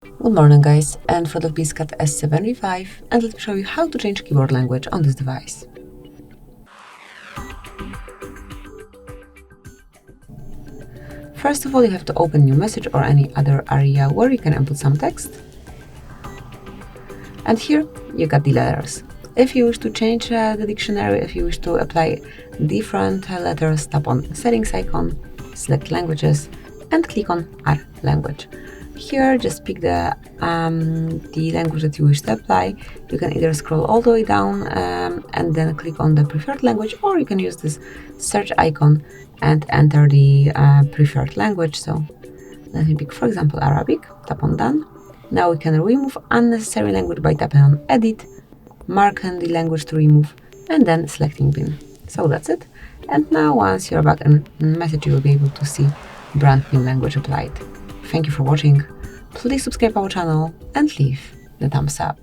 Good morning guys, and for the CAT S75, and let me show you how to change keyboard language on this device. First of all, you have to open new message or any other area where you can input some text. And here you got the letters. If you wish to change the dictionary, if you wish to apply different letters, tap on settings icon, select languages, and click on Add Language. Here, just pick the language that you wish to apply. You can either scroll all the way down and then click on the preferred language, or you can use this search icon and enter the preferred language. So let me pick, for example, Arabic. Tap on Done. Now we can remove unnecessary language by tapping on Edit, marking the language to remove, and then selecting Bin. So that's it. And now once you're back in message, you will be able to see brand new language applied. Thank you for watching. Please subscribe our channel and leave the thumbs up.